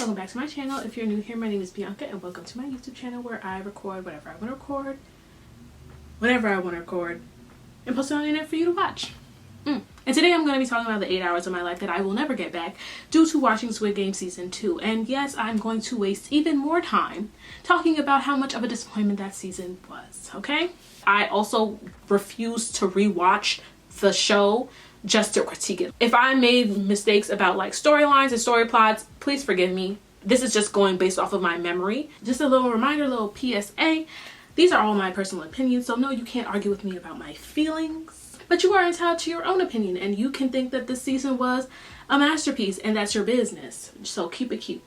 welcome back to my channel. If you're new here, my name is Bianca and welcome to my YouTube channel where I record whatever I want to record, whenever I want to record, and post it on the internet for you to watch. And today I'm going to be talking about the 8 hours of my life that I will never get back due to watching Squid Game Season 2. And yes, I'm going to waste even more time talking about how much of a disappointment that season was, okay? I also refuse to rewatch the show just to critique it. If I made mistakes about like storylines and story plots, please forgive me. This is just going based off of my memory. Just a little reminder, little PSA. These are all my personal opinions, so no, you can't argue with me about my feelings. But you are entitled to your own opinion, and you can think that this season was a masterpiece, and that's your business. So keep it cute.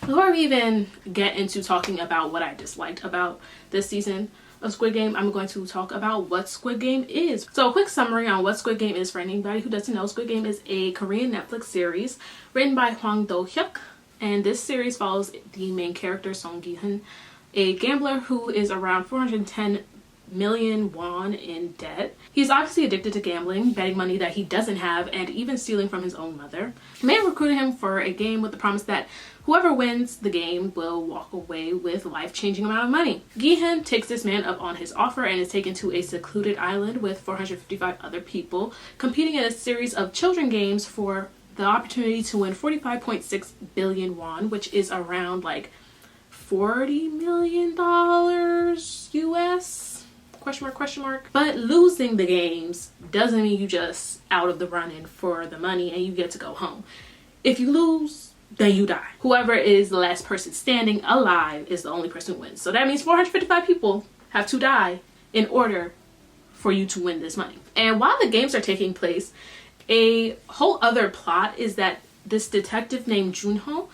Before we even get into talking about what I disliked about this season of Squid Game, I'm going to talk about what Squid Game is. So a quick summary on what Squid Game is for anybody who doesn't know. Squid Game is a Korean Netflix series written by Hwang Do-hyuk, and this series follows the main character Song Gi-hun, a gambler who is around 410 million won in debt. He's obviously addicted to gambling, betting money that he doesn't have, and even stealing from his own mother. The man recruited him for a game with the promise that whoever wins the game will walk away with a life-changing amount of money. Gi-hun takes this man up on his offer and is taken to a secluded island with 455 other people, competing in a series of children games for the opportunity to win 45.6 billion won, which is around like $40 million US? Question mark. But losing the games doesn't mean you just out of the running for the money and you get to go home. If you lose, then you die. Whoever is the last person standing alive is the only person who wins. So that means 455 people have to die in order for you to win this money. And while the games are taking place, a whole other plot is that this detective named Junho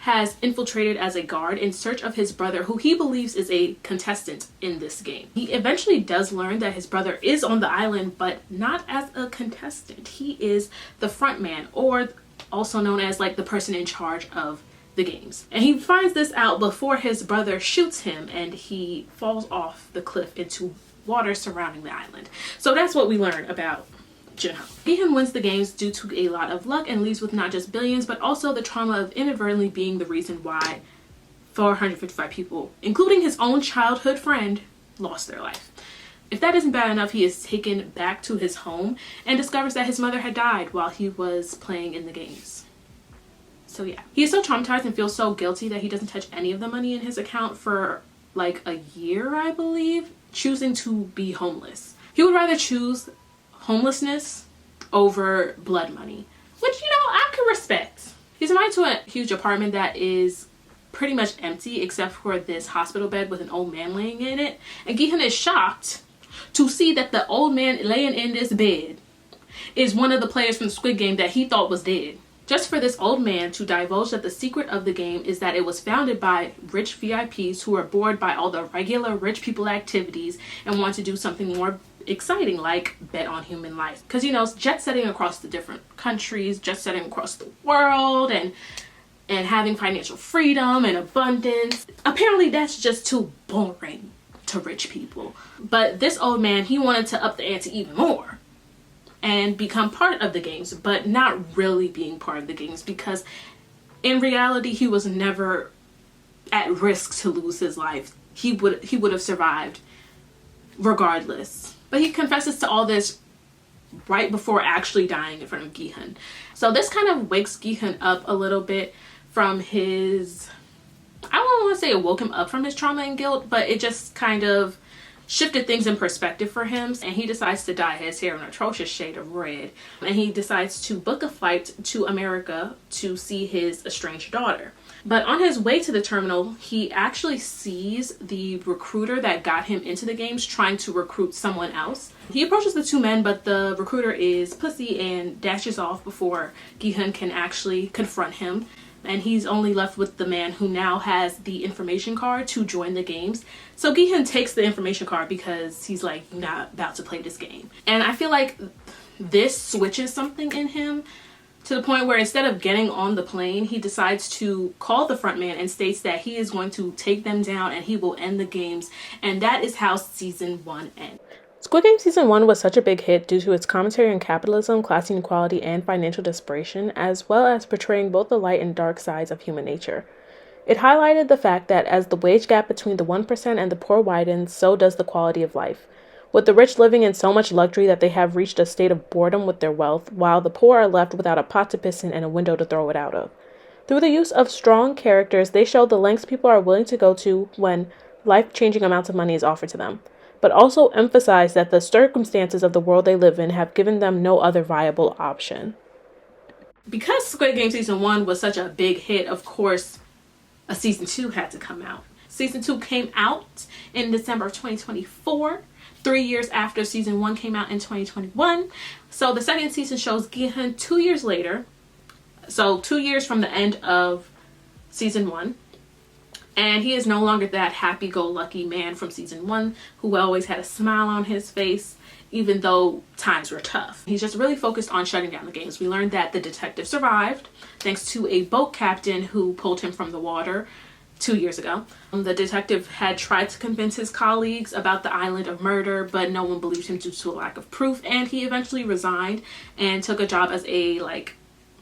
has infiltrated as a guard in search of his brother, who he believes is a contestant in this game. He eventually does learn that his brother is on the island, but not as a contestant. He is the front man, or also known as like the person in charge of the games. And he finds this out before his brother shoots him and he falls off the cliff into water surrounding the island. So that's what we learn about Junho. Gi-hun wins the games due to a lot of luck and leaves with not just billions, but also the trauma of inadvertently being the reason why 455 people, including his own childhood friend, lost their life. If that isn't bad enough, he is taken back to his home and discovers that his mother had died while he was playing in the games. So yeah, he is so traumatized and feels so guilty that he doesn't touch any of the money in his account for like a year, I believe, choosing to be homeless. He would rather choose homelessness over blood money, which, you know, I can respect. He's invited to a huge apartment that is pretty much empty except for this hospital bed with an old man laying in it, and Gi-hun is shocked to see that the old man laying in this bed is one of the players from Squid Game that he thought was dead. Just for this old man to divulge that the secret of the game is that it was founded by rich VIPs who are bored by all the regular rich people activities and want to do something more exciting, like bet on human life. Because, you know, jet setting across the different countries, jet setting across the world, and having financial freedom and abundance, apparently that's just too boring to rich people. But this old man, he wanted to up the ante even more and become part of the games, but not really being part of the games, because in reality he was never at risk to lose his life. He would have survived regardless. But he confesses to all this right before actually dying in front of Gi-hun. So this kind of wakes Gi-hun up a little bit from his, I don't want to say it woke him up from his trauma and guilt, but it just kind of shifted things in perspective for him. And he decides to dye his hair an atrocious shade of red. And he decides to book a flight to America to see his estranged daughter. But on his way to the terminal, he actually sees the recruiter that got him into the games trying to recruit someone else. He approaches the two men, but the recruiter is pussy and dashes off before Gi-hun can actually confront him. And he's only left with the man who now has the information card to join the games. So Gi-hun takes the information card because he's like, you're not about to play this game. And I feel like this switches something in him, to the point where instead of getting on the plane, he decides to call the front man and states that he is going to take them down and he will end the games. And that is how season 1 ends. Squid Game Season 1 was such a big hit due to its commentary on capitalism, class inequality, and financial desperation, as well as portraying both the light and dark sides of human nature. It highlighted the fact that as the wage gap between the 1% and the poor widens, so does the quality of life. With the rich living in so much luxury that they have reached a state of boredom with their wealth, while the poor are left without a pot to piss in and a window to throw it out of. Through the use of strong characters, they show the lengths people are willing to go to when life-changing amounts of money is offered to them, but also emphasize that the circumstances of the world they live in have given them no other viable option. Because Squid Game Season 1 was such a big hit, of course, a Season 2 had to come out. Season 2 came out in December of 2024, 3 years after Season 1 came out in 2021. So the second season shows Gi-hun 2 years later, so 2 years from the end of Season 1. And he is no longer that happy-go-lucky man from Season 1 who always had a smile on his face, even though times were tough. He's just really focused on shutting down the games. We learned that the detective survived thanks to a boat captain who pulled him from the water 2 years ago. The detective had tried to convince his colleagues about the island of murder, but no one believed him due to a lack of proof, and he eventually resigned and took a job as a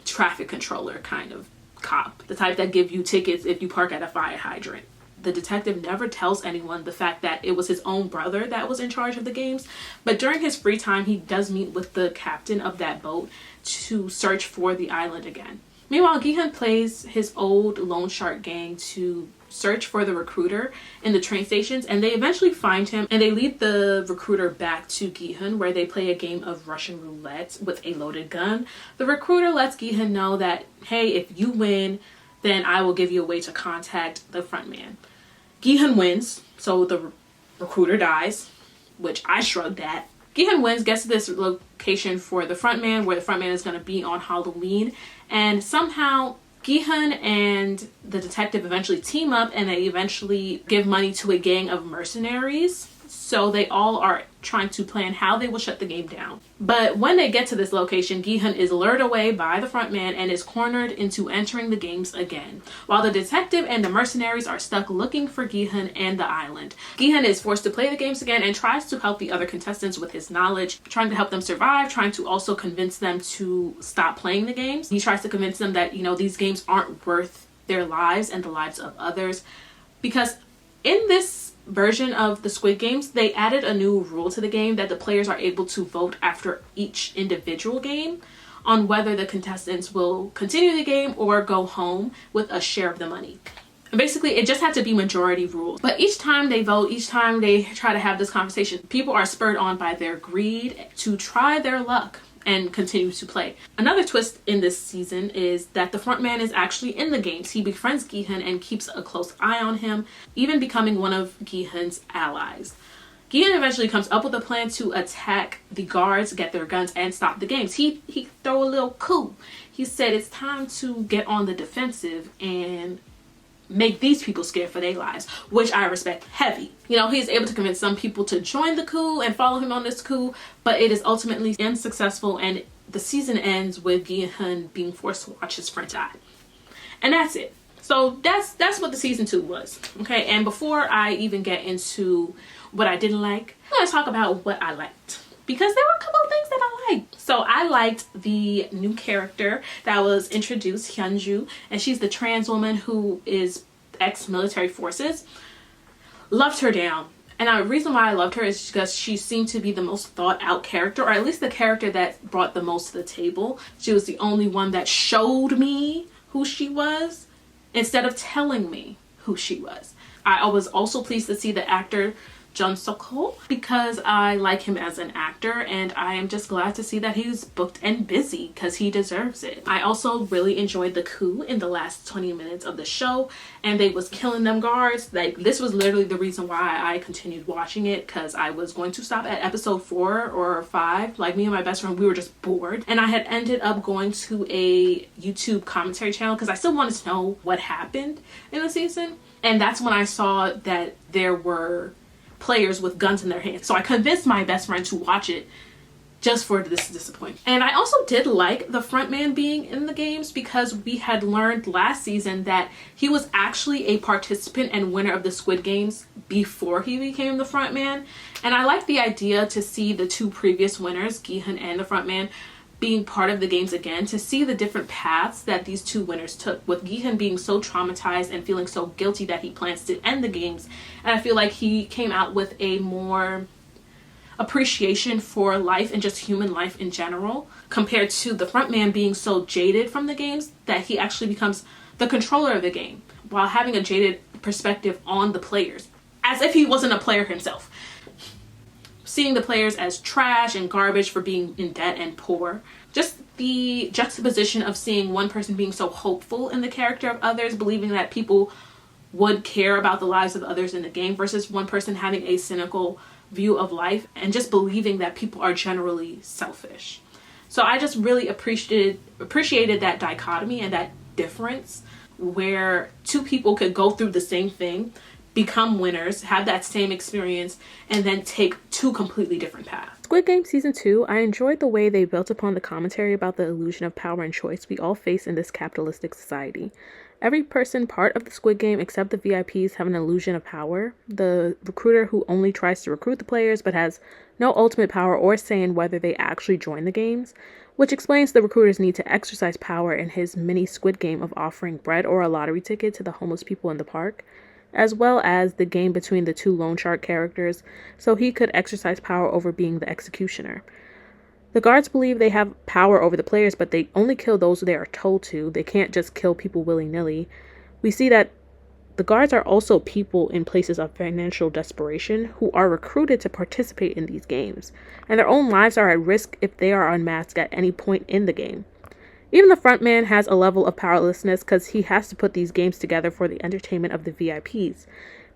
traffic controller kind of cop, the type that give you tickets if you park at a fire hydrant. The detective never tells anyone the fact that it was his own brother that was in charge of the games, but during his free time he does meet with the captain of that boat to search for the island again. Meanwhile, Gi-hun plays his old loan shark gang to search for the recruiter in the train stations, and they eventually find him and they lead the recruiter back to Gi-hun, where they play a game of Russian roulette with a loaded gun. The recruiter lets Gi-hun know that, hey, if you win, then I will give you a way to contact the front man. Gi-hun wins, so the recruiter dies, which I shrugged at. Gi-hun wins, gets to this location for the front man, where the front man is going to be on Halloween, and somehow Gi-hun and the detective eventually team up, and they eventually give money to a gang of mercenaries. So they all are trying to plan how they will shut the game down. But when they get to this location, Gi-hun is lured away by the front man and is cornered into entering the games again, while the detective and the mercenaries are stuck looking for Gi-hun and the island. Gi-hun is forced to play the games again and tries to help the other contestants with his knowledge, trying to help them survive, trying to also convince them to stop playing the games. He tries to convince them that, these games aren't worth their lives and the lives of others, because in this version of the Squid Games, they added a new rule to the game that the players are able to vote after each individual game on whether the contestants will continue the game or go home with a share of the money. And basically, it just had to be majority rule. But each time they vote, each time they try to have this conversation, people are spurred on by their greed to try their luck and continue to play. Another twist in this season is that the front man is actually in the games. He befriends Gi-hun and keeps a close eye on him, even becoming one of Gi-hun's allies. Gi-hun eventually comes up with a plan to attack the guards, get their guns, and stop the games. He throw a little coup. He said it's time to get on the defensive and make these people scared for their lives, which I respect heavy. He's able to convince some people to join the coup and follow him on this coup, but it is ultimately unsuccessful, and the season ends with Gi-hun being forced to watch his friend die. And that's it. So that's what the season 2 was. Okay, and before I even get into what I didn't like, I'm gonna talk about what I liked, because there were a couple of things that I liked. So I liked the new character that was introduced, Hyunju, and she's the trans woman who is ex-military forces. Loved her down. And the reason why I loved her is because she seemed to be the most thought out character, or at least the character that brought the most to the table. She was the only one that showed me who she was instead of telling me who she was. I was also pleased to see the actor Jun Suk-ho, because I like him as an actor, and I am just glad to see that he's booked and busy, because he deserves it. I also really enjoyed the coup in the last 20 minutes of the show, and they was killing them guards. This was literally the reason why I continued watching it, because I was going to stop at episode 4 or 5. Me and my best friend, we were just bored, and I had ended up going to a YouTube commentary channel because I still wanted to know what happened in the season, and that's when I saw that there were players with guns in their hands. So I convinced my best friend to watch it just for this disappointment. And I also did like the front man being in the games, because we had learned last season that he was actually a participant and winner of the Squid Games before he became the front man. And I like the idea to see the two previous winners, Gi-hun and the front man, being part of the games again, to see the different paths that these two winners took, with Gi-hun being so traumatized and feeling so guilty that he plans to end the games. And I feel like he came out with a more appreciation for life and just human life in general, compared to the front man being so jaded from the games that he actually becomes the controller of the game while having a jaded perspective on the players, as if he wasn't a player himself, seeing the players as trash and garbage for being in debt and poor. Just the juxtaposition of seeing one person being so hopeful in the character of others, believing that people would care about the lives of others in the game, versus one person having a cynical view of life and just believing that people are generally selfish. So I just really appreciated that dichotomy and that difference, where two people could go through the same thing, become winners, have that same experience, and then take two completely different paths. Squid Game Season 2, I enjoyed the way they built upon the commentary about the illusion of power and choice we all face in this capitalistic society. Every person part of the Squid Game except the VIPs have an illusion of power. The recruiter who only tries to recruit the players but has no ultimate power or say in whether they actually join the games, which explains the recruiter's need to exercise power in his mini Squid Game of offering bread or a lottery ticket to the homeless people in the park, as well as the game between the two loan shark characters so he could exercise power over being the executioner. The guards believe they have power over the players, but they only kill those they are told to. They can't just kill people willy-nilly. We see that the guards are also people in places of financial desperation who are recruited to participate in these games, and their own lives are at risk if they are unmasked at any point in the game. Even the front man has a level of powerlessness because he has to put these games together for the entertainment of the VIPs,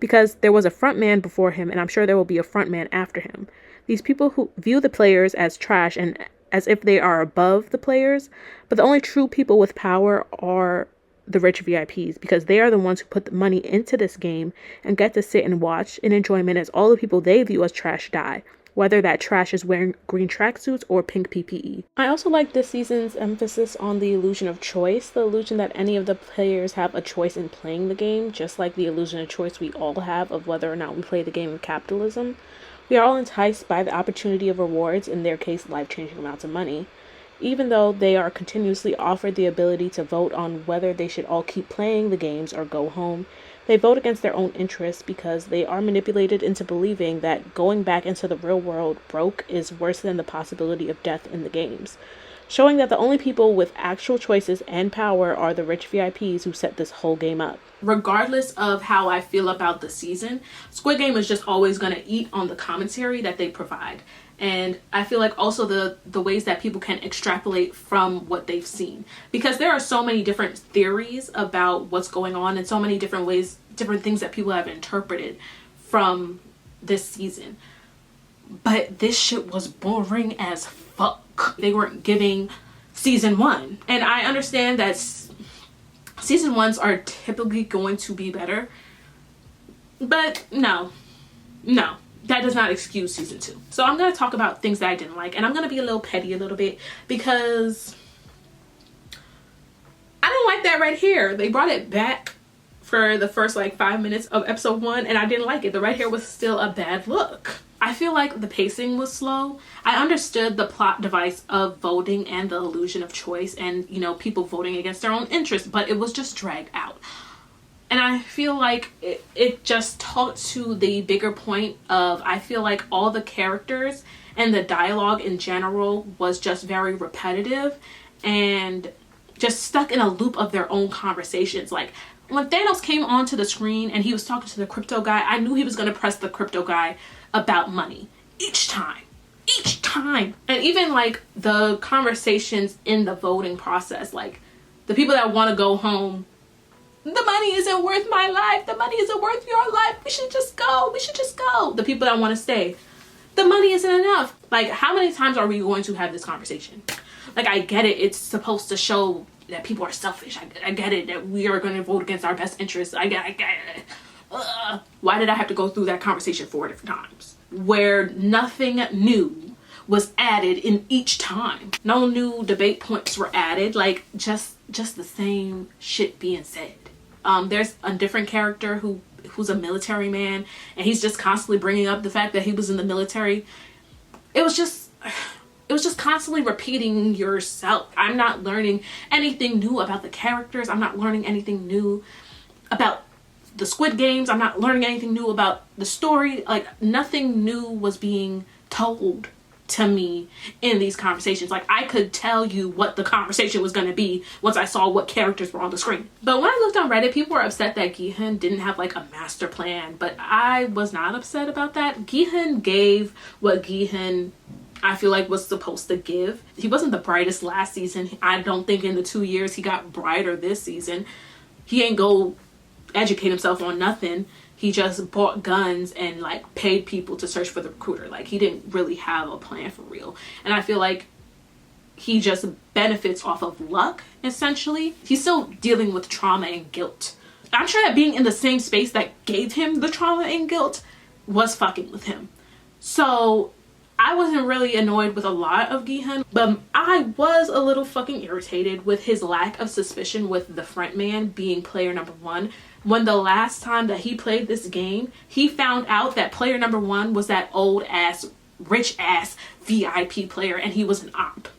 because there was a front man before him, and I'm sure there will be a front man after him. These people who view the players as trash and as if they are above the players, but the only true people with power are the rich VIPs, because they are the ones who put the money into this game and get to sit and watch in enjoyment as all the people they view as trash die, whether that trash is wearing green tracksuits or pink PPE. I also like this season's emphasis on the illusion of choice, the illusion that any of the players have a choice in playing the game, just like the illusion of choice we all have of whether or not we play the game of capitalism. We are all enticed by the opportunity of rewards, in their case life-changing amounts of money, even though they are continuously offered the ability to vote on whether they should all keep playing the games or go home. They vote against their own interests because they are manipulated into believing that going back into the real world broke is worse than the possibility of death in the games, showing that the only people with actual choices and power are the rich VIPs who set this whole game up. Regardless of how I feel about the season, Squid Game is just always going to eat on the commentary that they provide. And I feel like also the ways that people can extrapolate from what they've seen, because there are so many different theories about what's going on and so many different ways, different things that people have interpreted from this season. But this shit was boring as fuck. They weren't giving season 1, and I understand that season 1s are typically going to be better, but no, that does not excuse season 2. So I'm going to talk about things that I didn't like, and I'm going to be a little petty a little bit, because I don't like that red hair. They brought it back for the first like 5 minutes of episode 1, and I didn't like it. The red hair was still a bad look. I feel like the pacing was slow. I understood the plot device of voting and the illusion of choice and, you know, people voting against their own interests, but it was just dragged out. And I feel like it just talked to the bigger point of, I feel like all the characters and the dialogue in general was just very repetitive and just stuck in a loop of their own conversations. Like, when Thanos came onto the screen and he was talking to the crypto guy, I knew he was going to press the crypto guy about money each time. And even like the conversations in the voting process, like the people that want to go home, the money isn't worth my life, the money isn't worth your life, we should just go. The people that want to stay, the money isn't enough. Like, how many times are we going to have this conversation? Like, I get it, it's supposed to show that people are selfish. I get it, that we are going to vote against our best interests. I get it. Why did I have to go through that conversation 4 different times where nothing new was added in each time. No new debate points were added, like just the same shit being said. There's a different character who's a military man, and he's just constantly bringing up the fact that he was in the military. It was just constantly repeating yourself. I'm not learning anything new about the characters. I'm not learning anything new about the Squid Games. I'm not learning anything new about the story. Like, nothing new was being told to me in these conversations. Like, I could tell you what the conversation was going to be once I saw what characters were on the screen. But when I looked on Reddit, people were upset that Gi-hun didn't have like a master plan, but I was not upset about that. Gi-hun gave what Gi-hun, I feel like, was supposed to give. He wasn't the brightest last season. I don't think in the 2 years he got brighter this season. He ain't go educate himself on nothing. He just bought guns and like paid people to search for the recruiter. Like, he didn't really have a plan for real. And I feel like he just benefits off of luck, essentially. He's still dealing with trauma and guilt. I'm sure that being in the same space that gave him the trauma and guilt was fucking with him. So I wasn't really annoyed with a lot of Gi-hun, but I was a little fucking irritated with his lack of suspicion with the front man being player number 1. When the last time that he played this game, he found out that player number 1 was that old ass, rich ass VIP player, and he was an op.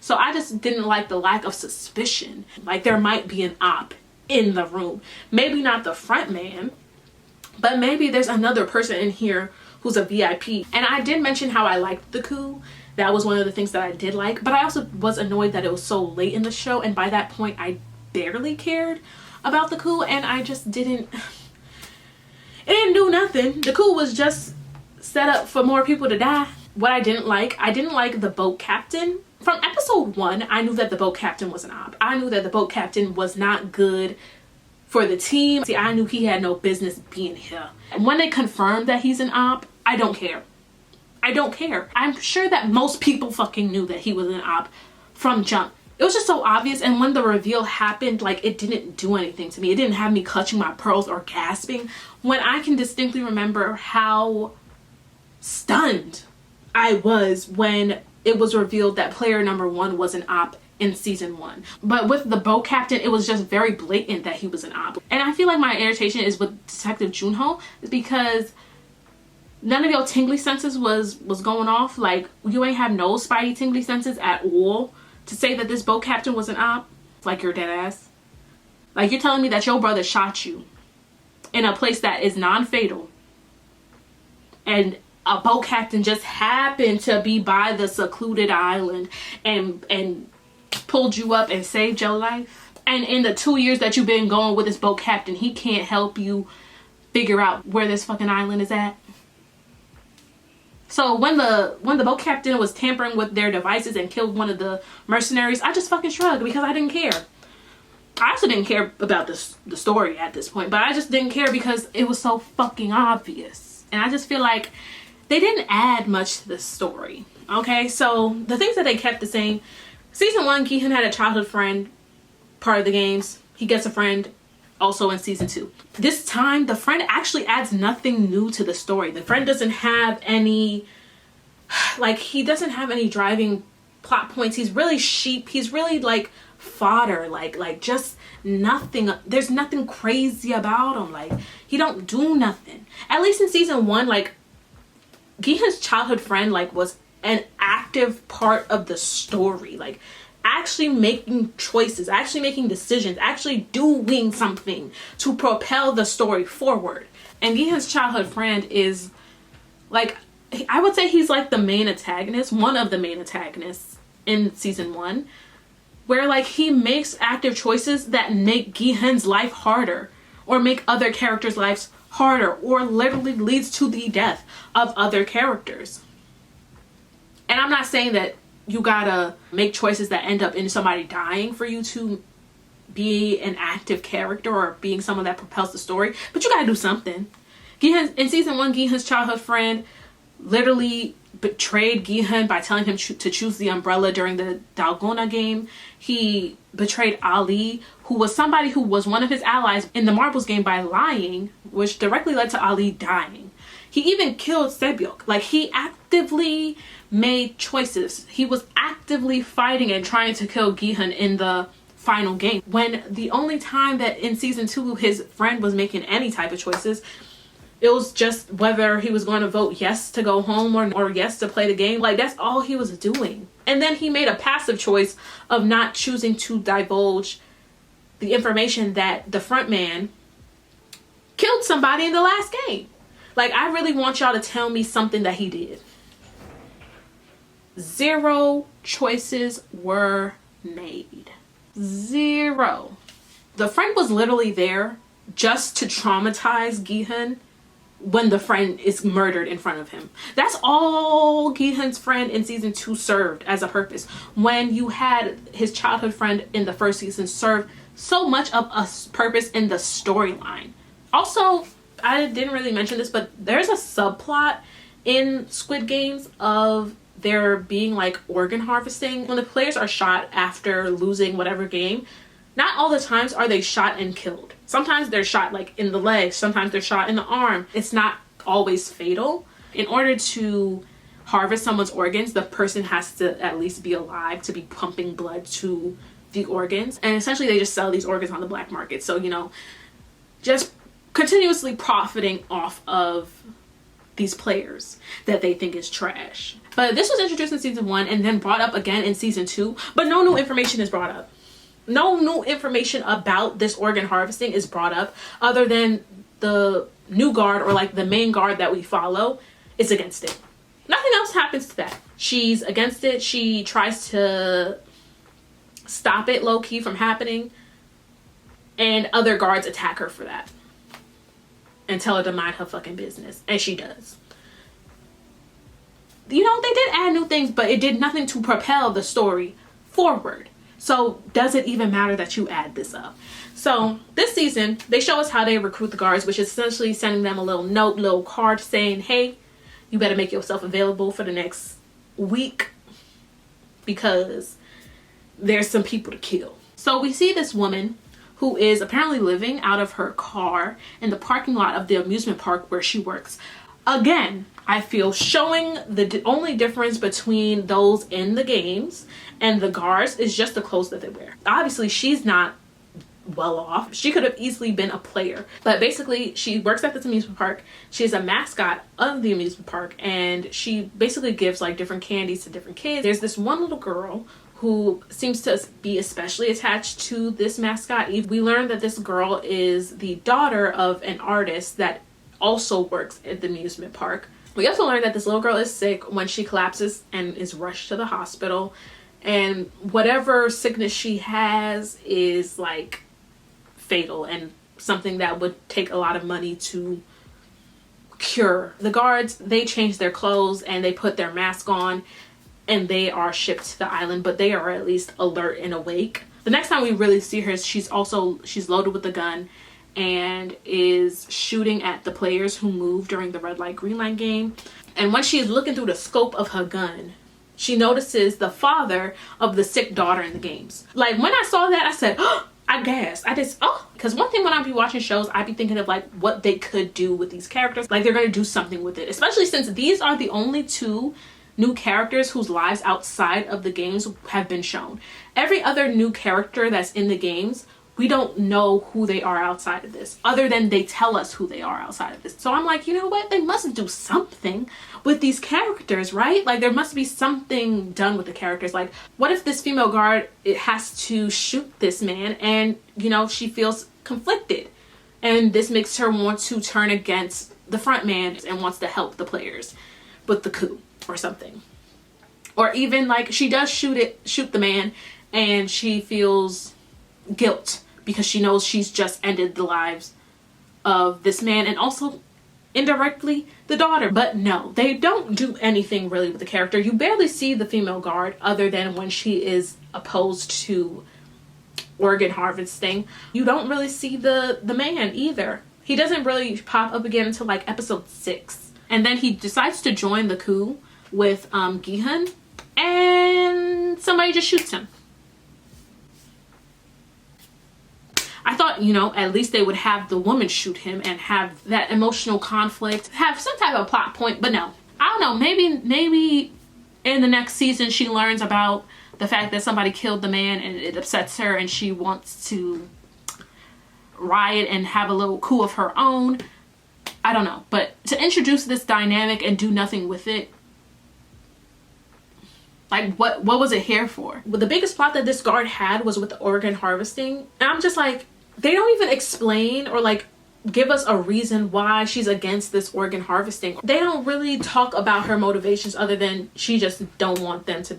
So I just didn't like the lack of suspicion. Like, there might be an op in the room. Maybe not the front man, but maybe there's another person in here who's a VIP. And I did mention how I liked the coup. That was one of the things that I did like, but I also was annoyed that it was so late in the show, and by that point I barely cared about the coup, and I just didn't, it didn't do nothing. The coup was just set up for more people to die. What I didn't like the boat captain. From episode 1, I knew that the boat captain was an op. I knew that the boat captain was not good for the team. See, I knew he had no business being here. And when they confirmed that he's an op, I don't care. I don't care. I'm sure that most people fucking knew that he was an op from jump. It was just so obvious, and when the reveal happened, like, it didn't do anything to me. It didn't have me clutching my pearls or gasping, when I can distinctly remember how stunned I was when it was revealed that player number 1 was an op in season 1. But with the boat captain, it was just very blatant that he was an op. And I feel like my irritation is with Detective Junho, because none of your tingly senses was going off. Like, you ain't have no spidey tingly senses at all to say that this boat captain was an op. Like, you're dead ass. Like, you're telling me that your brother shot you in a place that is non-fatal, and a boat captain just happened to be by the secluded island and pulled you up and saved your life. And in the 2 years that you've been going with this boat captain, he can't help you figure out where this fucking island is at. So when the boat captain was tampering with their devices and killed one of the mercenaries, I just fucking shrugged, because I didn't care. I also didn't care about the story at this point, but I just didn't care because it was so fucking obvious. And I just feel like they didn't add much to the story. Okay, so the things that they kept the same. Season 1, Gi-hun had a childhood friend, part of the games. He gets a friend also in season 2. This time, the friend actually adds nothing new to the story. The friend doesn't have any, like, he doesn't have any driving plot points. He's really sheep. He's really like fodder, like just nothing. There's nothing crazy about him. Like, he don't do nothing. At least in season 1, like, Gi-hun's childhood friend, like, was an active part of the story. Like, actually making choices, actually making decisions, actually doing something to propel the story forward. And Gi-hun's childhood friend is, like, I would say he's like the main antagonist, one of the main antagonists in season 1, where, like, he makes active choices that make Gi-hun's life harder, or make other characters' lives harder, or literally leads to the death of other characters. And I'm not saying that you gotta make choices that end up in somebody dying for you to be an active character or being someone that propels the story, but you gotta do something. In season 1, Gi-hun's childhood friend literally betrayed Gi-hun by telling him to choose the umbrella during the Dalgona game. He betrayed Ali, who was somebody who was one of his allies in the marbles game, by lying, which directly led to Ali dying. He even killed Sebyok. Like, he actively made choices. He was actively fighting and trying to kill Gi-hun in the final game, when the only time that in season 2 his friend was making any type of choices, it was just whether he was going to vote yes to go home or yes to play the game. Like, that's all he was doing. And then he made a passive choice of not choosing to divulge the information that the front man killed somebody in the last game. Like, I really want y'all to tell me something that he did. 0 choices were made. 0. The friend was literally there just to traumatize Gi-hun when the friend is murdered in front of him. That's all Gi-hun's friend in season 2 served as a purpose. When you had his childhood friend in the first season serve so much of a purpose in the storyline. Also, I didn't really mention this, but there's a subplot in Squid Games of there being like organ harvesting. When the players are shot after losing whatever game, not all the times are they shot and killed. Sometimes they're shot like in the leg, sometimes they're shot in the arm. It's not always fatal. In order to harvest someone's organs, the person has to at least be alive to be pumping blood to the organs. And essentially they just sell these organs on the black market. So, you know, just continuously profiting off of these players that they think is trash. But this was introduced in season 1 and then brought up again in season 2, but no new information is brought up. No new information about this organ harvesting is brought up, other than the new guard, or like the main guard that we follow, is against it. Nothing else happens to that. She's against it. She tries to stop it low-key from happening, and other guards attack her for that and tell her to mind her fucking business, and she does. You know, they did add new things, but it did nothing to propel the story forward. So does it even matter that you add this up? So this season, they show us how they recruit the guards, which is essentially sending them a little note, little card saying, hey, you better make yourself available for the next week because there's some people to kill. So we see this woman who is apparently living out of her car in the parking lot of the amusement park where she works. Again, I feel showing the only difference between those in the games and the guards is just the clothes that they wear. Obviously, she's not well off. She could have easily been a player. But basically, she works at this amusement park. She's a mascot of the amusement park. And she basically gives like different candies to different kids. There's this one little girl who seems to be especially attached to this mascot. We learned that this girl is the daughter of an artist that also works at the amusement park. We also learned that this little girl is sick when she collapses and is rushed to the hospital. And whatever sickness she has is like fatal and something that would take a lot of money to cure. The guards, they change their clothes and they put their mask on and they are shipped to the island, but they are at least alert and awake. The next time we really see her, she's loaded with a gun and is shooting at the players who move during the red light green light game. And when she's looking through the scope of her gun, she notices the father of the sick daughter in the games. Like, when I saw that, I said, oh, I gasped. Because one thing when I be watching shows, I be thinking of like what they could do with these characters. Like, they're going to do something with it, especially since these are the only 2 new characters whose lives outside of the games have been shown. Every other new character that's in the games, we don't know who they are outside of this, other than they tell us who they are outside of this. So I'm like, you know what? They must do something with these characters, right? Like, there must be something done with the characters. Like, what if this female guard, it has to shoot this man and, you know, she feels conflicted. And this makes her want to turn against the front man and wants to help the players with the coup or something. Or even like she does shoot the man and she feels guilt because she knows she's just ended the lives of this man and also indirectly the daughter. But no, they don't do anything really with the character. You barely see the female guard other than when she is opposed to organ harvesting. You don't really see the man either. He doesn't really pop up again until like episode 6. And then he decides to join the coup with Gi-hun and somebody just shoots him. I thought thought, you know, at least they would have the woman shoot him and have that emotional conflict, have some type of plot point. But no, I don't know, maybe in the next season she learns about the fact that somebody killed the man and it upsets her and she wants to riot and have a little coup of her own. I don't know, but to introduce this dynamic and do nothing with it, like what was it here for? But the biggest plot that this guard had was with the organ harvesting, and I'm just like, they don't even explain or like give us a reason why she's against this organ harvesting. They don't really talk about her motivations other than she just don't want them to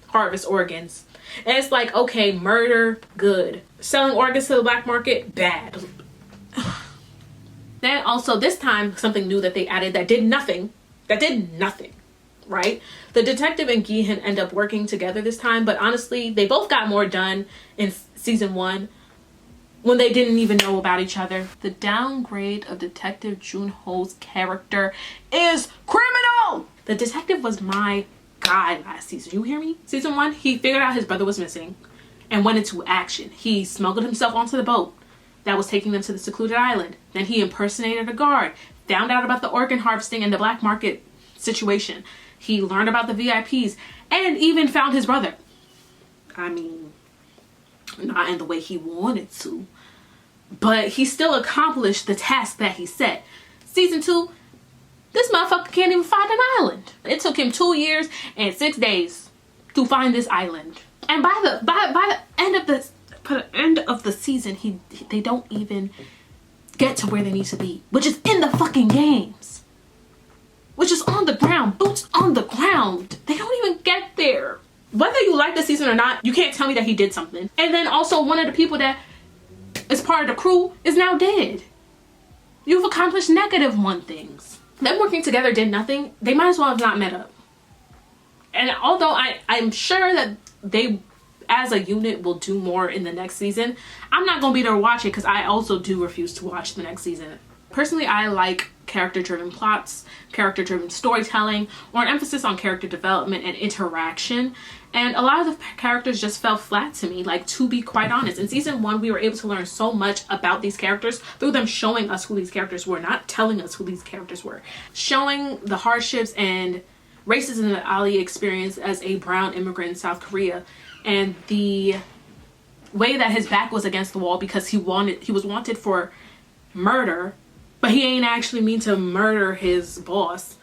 harvest organs. And it's like, okay, murder, good. Selling organs to the black market, bad. Then also this time, something new that they added that did nothing, right? The detective and Gi-hun end up working together this time, but honestly, they both got more done in season 1 when they didn't even know about each other. The downgrade of Detective Junho's character is criminal! The detective was my guy last season, you hear me? Season 1, he figured out his brother was missing and went into action. He smuggled himself onto the boat that was taking them to the secluded island. Then he impersonated a guard, found out about the organ harvesting and the black market situation. He learned about the VIPs and even found his brother. I mean, not in the way he wanted to, but he still accomplished the task that he set. Season 2, this motherfucker can't even find an island. It took him 2 years and 6 days to find this island. And by the end of the season, they don't even get to where they need to be, which is in the fucking games, which is on the ground, boots on the ground. They don't even get there. Whether you like the season or not, you can't tell me that he did something. And then also one of the people that is part of the crew is now dead. You've accomplished -1 things. Them working together did nothing. They might as well have not met up. And although I'm sure that they as a unit will do more in the next season, I'm not gonna be there to watch it because I also do refuse to watch the next season. Personally, I like character-driven plots, character-driven storytelling, or an emphasis on character development and interaction. And a lot of the characters just fell flat to me, like, to be quite honest. In season 1, we were able to learn so much about these characters through them showing us who these characters were, not telling us who these characters were. Showing the hardships and racism that Ali experienced as a brown immigrant in South Korea, and the way that his back was against the wall because he was wanted for murder, but he ain't actually mean to murder his boss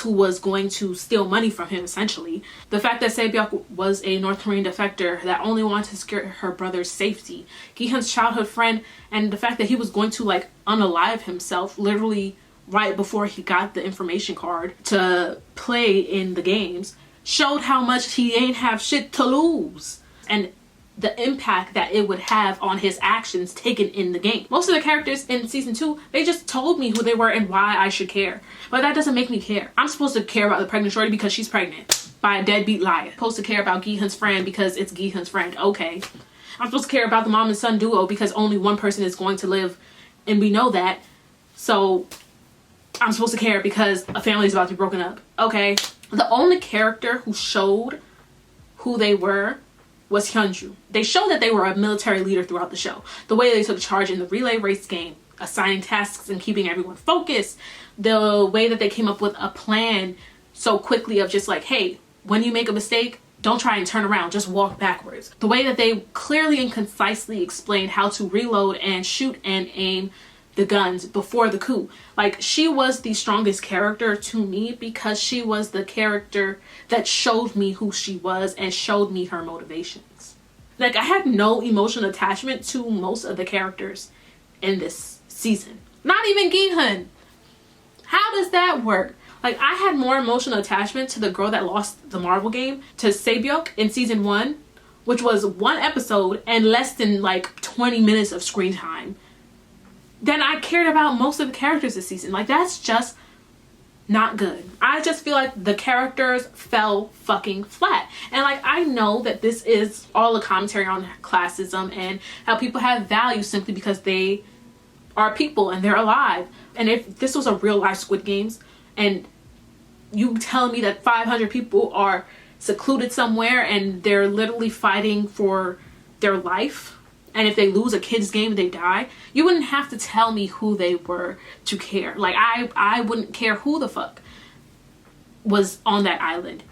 who was going to steal money from him, essentially. The fact that Se-byuk was a North Korean defector that only wanted to secure her brother's safety. Gi-hun's childhood friend, and the fact that he was going to like unalive himself literally right before he got the information card to play in the games, showed how much he ain't have shit to lose. And the impact that it would have on his actions taken in the game. Most of the characters in season 2, they just told me who they were and why I should care. But that doesn't make me care. I'm supposed to care about the pregnant shorty because she's pregnant by a deadbeat liar. I'm supposed to care about Gi-hun's friend because it's Gi-hun's friend. Okay. I'm supposed to care about the mom and son duo because only one person is going to live, and we know that. So I'm supposed to care because a family is about to be broken up. Okay. The only character who showed who they were was Hyunju. They showed that they were a military leader throughout the show. The way they took charge in the relay race game, assigning tasks and keeping everyone focused. The way that they came up with a plan so quickly of just like, hey, when you make a mistake, don't try and turn around, just walk backwards. The way that they clearly and concisely explained how to reload and shoot and aim the guns before the coup. Like, she was the strongest character to me because she was the character that showed me who she was and showed me her motivations. Like, I had no emotional attachment to most of the characters in this season. Not even Gi-hun. How does that work? Like, I had more emotional attachment to the girl that lost the marble game, to Se-byuk in season 1, which was 1 episode and less than like 20 minutes of screen time, then I cared about most of the characters this season. Like, that's just not good. I just feel like the characters fell fucking flat. And like, I know that this is all a commentary on classism and how people have value simply because they are people and they're alive. And if this was a real life Squid Games and you tell me that 500 people are secluded somewhere and they're literally fighting for their life and if they lose a kid's game, they die, you wouldn't have to tell me who they were to care. Like, I wouldn't care who the fuck was on that island.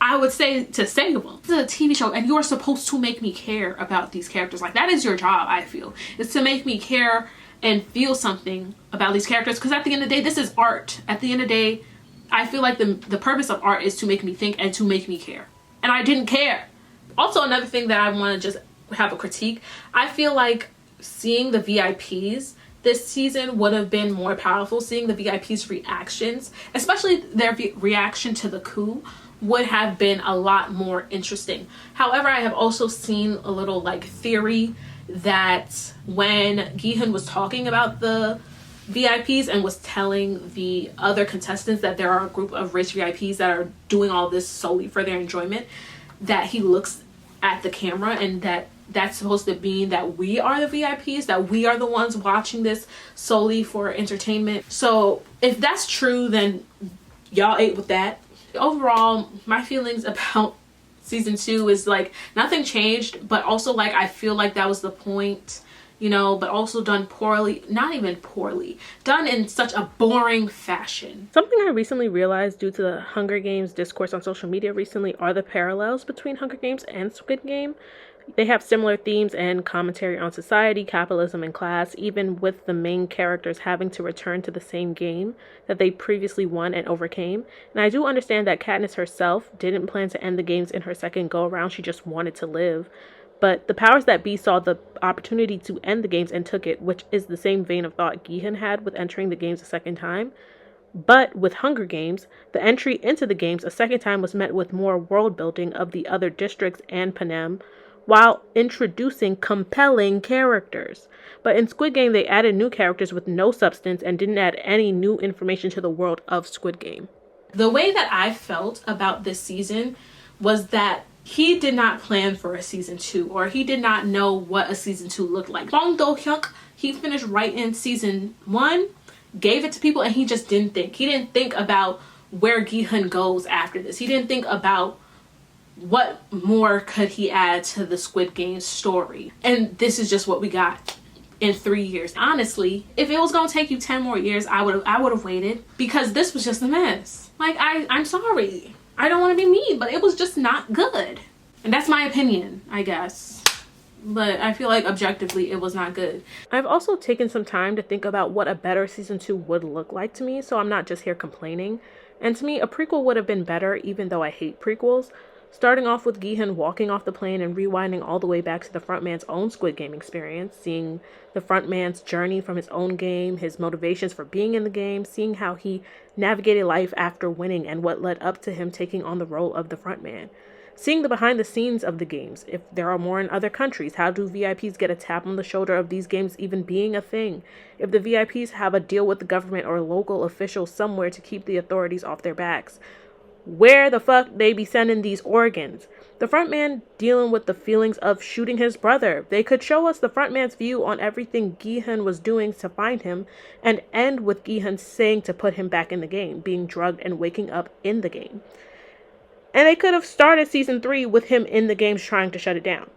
I would say to save them. This is a TV show, and you're supposed to make me care about these characters. Like, that is your job, I feel. It's to make me care and feel something about these characters, because at the end of the day, this is art. At the end of the day, I feel like the purpose of art is to make me think and to make me care. And I didn't care. Also, another thing that I want to just have a critique, I feel like seeing the VIPs this season would have been more powerful. Seeing the VIPs reactions, especially their reaction to the coup, would have been a lot more interesting. However, I have also seen a little like theory that when Gi-hun was talking about the VIPs and was telling the other contestants that there are a group of rich VIPs that are doing all this solely for their enjoyment, that he looks at the camera and that's supposed to mean that we are the VIPs, that we are the ones watching this solely for entertainment. So if that's true, then y'all ate with that. Overall, my feelings about season 2 is like nothing changed, but also like I feel like that was the point, you know, but also done poorly. Not even poorly, done in such a boring fashion. Something I recently realized due to the Hunger Games discourse on social media recently are the parallels between Hunger Games and Squid Game. They have similar themes and commentary on society, capitalism, and class, even with the main characters having to return to the same game that they previously won and overcame. And I do understand that Katniss herself didn't plan to end the games in her second go-around, she just wanted to live. But the powers that be saw the opportunity to end the games and took it, which is the same vein of thought Gi-hun had with entering the games a second time. But with Hunger Games, the entry into the games a second time was met with more world building of the other districts and Panem, while introducing compelling characters. But in Squid Game, they added new characters with no substance and didn't add any new information to the world of Squid Game. The way that I felt about this season was that he did not plan for a season 2, or he did not know what a season 2 looked like. Bong Do-hyuk, he finished writing season 1, gave it to people, and he just didn't think. He didn't think about where Gi-hun goes after this. He didn't think about what more could he add to the Squid Game story. And this is just what we got in 3 years. Honestly, if it was gonna take you 10 more years, I would have waited, because this was just a mess. Like, I'm sorry. I don't want to be mean, but it was just not good. And that's my opinion, I guess. But I feel like objectively it was not good. I've also taken some time to think about what a better season 2 would look like to me, so I'm not just here complaining. And to me, a prequel would have been better, even though I hate prequels. Starting off with Gi-hun walking off the plane and rewinding all the way back to the frontman's own Squid Game experience, seeing the frontman's journey from his own game, his motivations for being in the game, seeing how he navigated life after winning and what led up to him taking on the role of the frontman. Seeing the behind the scenes of the games, if there are more in other countries, how do VIPs get a tap on the shoulder of these games even being a thing? If the VIPs have a deal with the government or local officials somewhere to keep the authorities off their backs, where the fuck they be sending these organs? The frontman dealing with the feelings of shooting his brother. They could show us the frontman's view on everything Gi-hun was doing to find him, and end with Gi-hun saying to put him back in the game, being drugged and waking up in the game. And they could have started season 3 with him in the games trying to shut it down.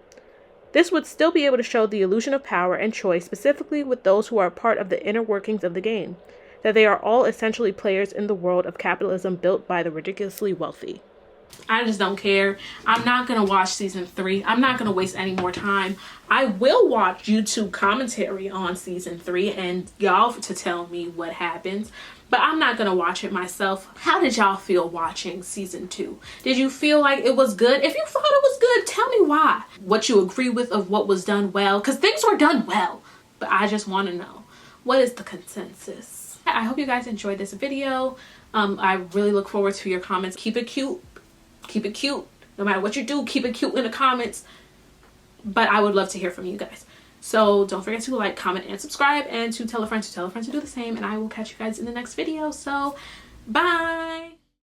This would still be able to show the illusion of power and choice, specifically with those who are part of the inner workings of the game, that they are all essentially players in the world of capitalism built by the ridiculously wealthy. I just don't care. I'm not going to watch season 3. I'm not going to waste any more time. I will watch YouTube commentary on season 3 and y'all to tell me what happens, but I'm not going to watch it myself. How did y'all feel watching season 2? Did you feel like it was good? If you thought it was good, tell me why. What you agree with of what was done well, because things were done well, but I just want to know, what is the consensus? I hope you guys enjoyed this video. I really look forward to your comments. Keep it cute. Keep it cute. No matter what you do, keep it cute in the comments. But I would love to hear from you guys. So don't forget to like, comment, and subscribe, and to tell a friend to do the same. And I will catch you guys in the next video. So bye.